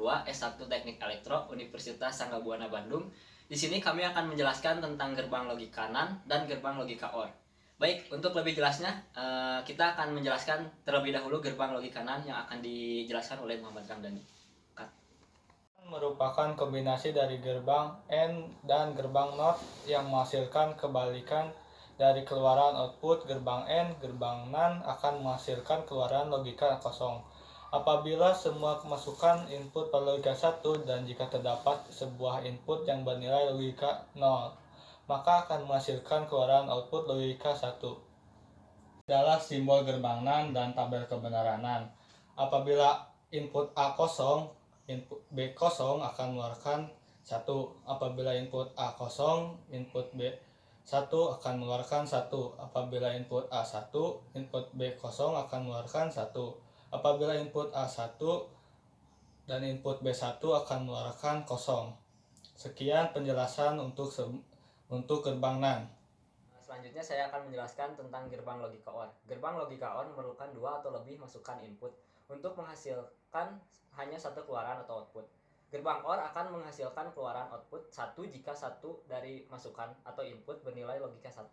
2 S1 Teknik Elektro Universitas Sangga-Buana Bandung. Di sini kami akan menjelaskan tentang gerbang logika NAND dan gerbang logika OR. Baik, untuk lebih jelasnya kita akan menjelaskan terlebih dahulu gerbang logika NAND yang akan dijelaskan oleh Muhammad Ramdhani. Merupakan kombinasi dari gerbang AND dan gerbang NOT yang menghasilkan kebalikan dari keluaran output gerbang AND. Gerbang NAND akan menghasilkan keluaran logika kosong apabila semua masukan input pada logika 1 dan jika terdapat sebuah input yang bernilai logika 0, maka akan menghasilkan keluaran output logika 1. Adalah simbol gerbang NAND dan tabel kebenaran NAND. Apabila input A kosong, input B kosong akan mengeluarkan 1. Apabila input A kosong, input B 1 akan mengeluarkan 1. Apabila input A 1, input B kosong akan mengeluarkan 1. Apabila input A 1 dan input B 1 akan mengeluarkan 0. Sekian penjelasan untuk gerbang NAND. Selanjutnya saya akan menjelaskan tentang gerbang logika OR. Gerbang logika OR memerlukan 2 atau lebih masukan input untuk menghasilkan hanya satu keluaran atau output. Gerbang OR akan menghasilkan keluaran output 1 jika satu dari masukan atau input bernilai logika 1.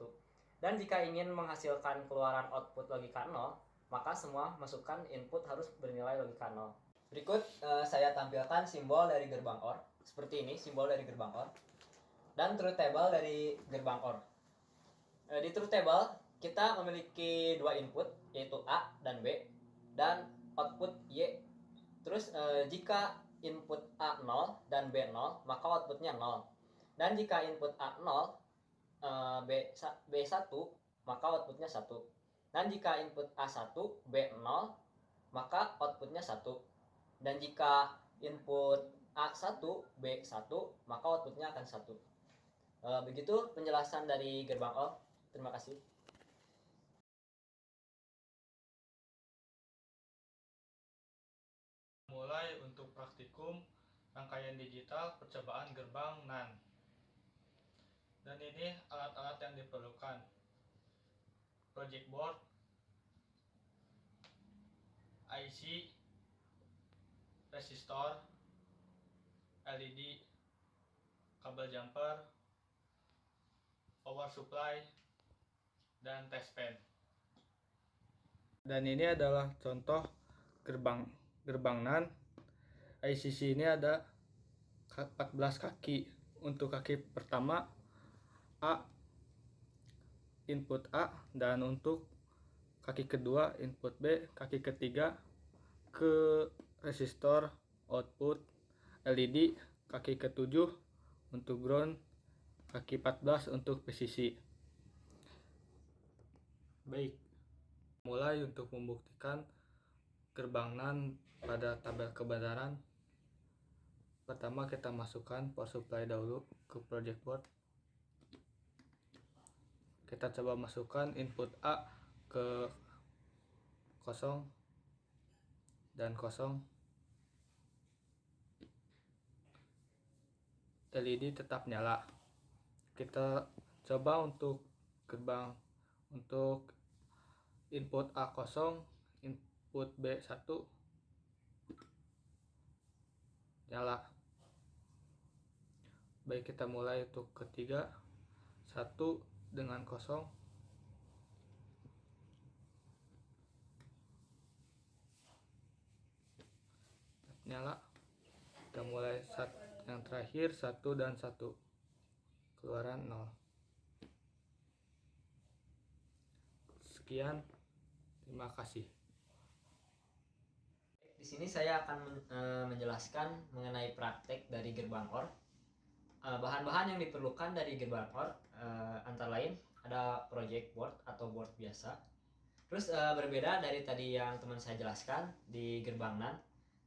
Dan jika ingin menghasilkan keluaran output logika 0, maka semua masukan input harus bernilai logika 0. Berikut saya tampilkan simbol dari gerbang OR. Seperti ini simbol dari gerbang OR. Dan truth table dari gerbang OR. Di truth table kita memiliki dua input yaitu A dan B dan output Y. Terus jika input A 0 dan B 0 maka outputnya 0. Dan jika input A 0 B 1 maka outputnya 1. Dan jika input A 1 B 0 maka outputnya 1. Dan jika input A 1 B 1 maka outputnya akan 1. Begitu penjelasan dari gerbang OR. Terima kasih. Mulai untuk praktikum rangkaian digital percobaan gerbang NAND. Dan ini alat-alat yang diperlukan: project board, IC, resistor, LED, kabel jumper, power supply, dan test pen. Dan ini adalah contoh gerbang NAND. ICC ini ada 14 kaki. Untuk kaki pertama A, input A, dan untuk kaki kedua input B, kaki ketiga ke resistor output LED, kaki ketujuh untuk ground, kaki 14 untuk PCC. Baik, mulai untuk membuktikan gerbang NAND pada tabel kebenaran. Pertama kita masukkan power supply dahulu ke project board. Kita coba masukkan input A ke 0 dan 0. LED tetap nyala. Kita coba untuk input A 0, input B 1 nyala. Baik, kita mulai untuk ketiga, 1 dengan 0. Nyala. Kita mulai yang terakhir, 1 dan 1. Keluaran 0. Sekian. Terima kasih. Di sini saya akan menjelaskan mengenai praktek dari gerbang OR. Bahan-bahan yang diperlukan dari gerbang OR antara lain ada project board atau board biasa. Terus berbeda dari tadi yang teman saya jelaskan di gerbang NAND.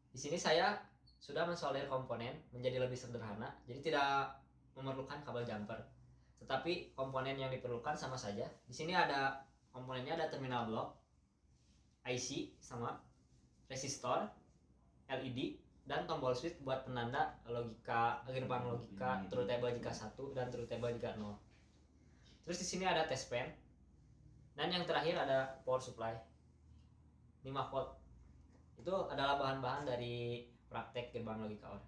Di sini saya sudah mensolir komponen menjadi lebih sederhana, jadi tidak memerlukan kabel jumper. Tetapi komponen yang diperlukan sama saja. Di sini ada komponennya, ada terminal block, IC sama resistor, LED, dan tombol switch buat penanda logika gerbang logika truth table jika 1 dan truth table jika 0. Terus di sini ada test pen. Dan yang terakhir ada power supply 5 volt. Itu adalah bahan-bahan dari praktek gerbang logika OR.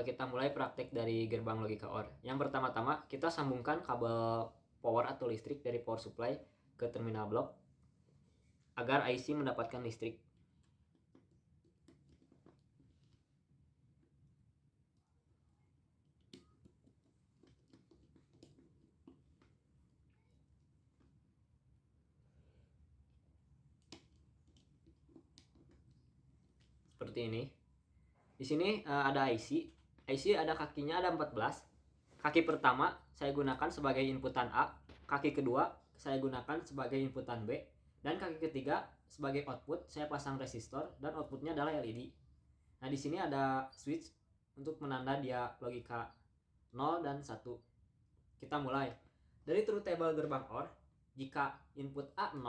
Kita mulai praktek dari gerbang logika OR. Yang pertama-tama kita sambungkan kabel power atau listrik dari power supply ke terminal blok agar IC mendapatkan listrik. Seperti ini. Di sini ada IC. IC ada kakinya, ada 14. Kaki pertama saya gunakan sebagai inputan A, kaki kedua saya gunakan sebagai inputan B, dan kaki ketiga sebagai output saya pasang resistor dan outputnya adalah LED. Nah, di sini ada switch untuk menanda dia logika 0 dan 1. Kita mulai. Dari truth table gerbang OR, jika input A 0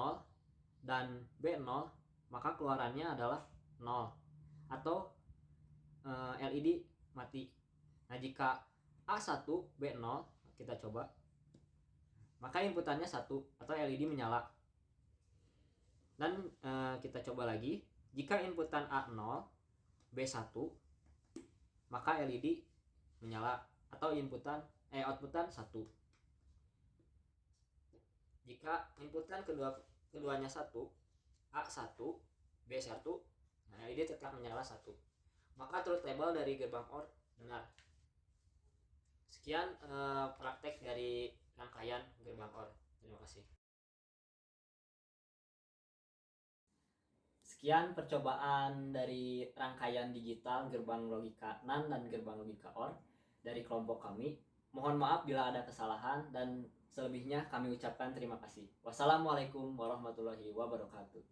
dan B 0, maka keluarannya adalah 0 atau LED mati. Nah, jika A1 B0, kita coba, maka inputannya 1 atau LED menyala. Dan kita coba lagi, jika inputan A0 B1, maka LED menyala atau outputan 1. Jika inputan keduanya 1, A1 B1, nah LED tetap menyala 1. Maka truth table dari gerbang OR benar. Sekian praktek dari rangkaian gerbang OR. Terima kasih. Sekian percobaan dari rangkaian digital gerbang logika NAND dan gerbang logika OR dari kelompok kami. Mohon maaf bila ada kesalahan dan selebihnya kami ucapkan terima kasih. Wassalamualaikum warahmatullahi wabarakatuh.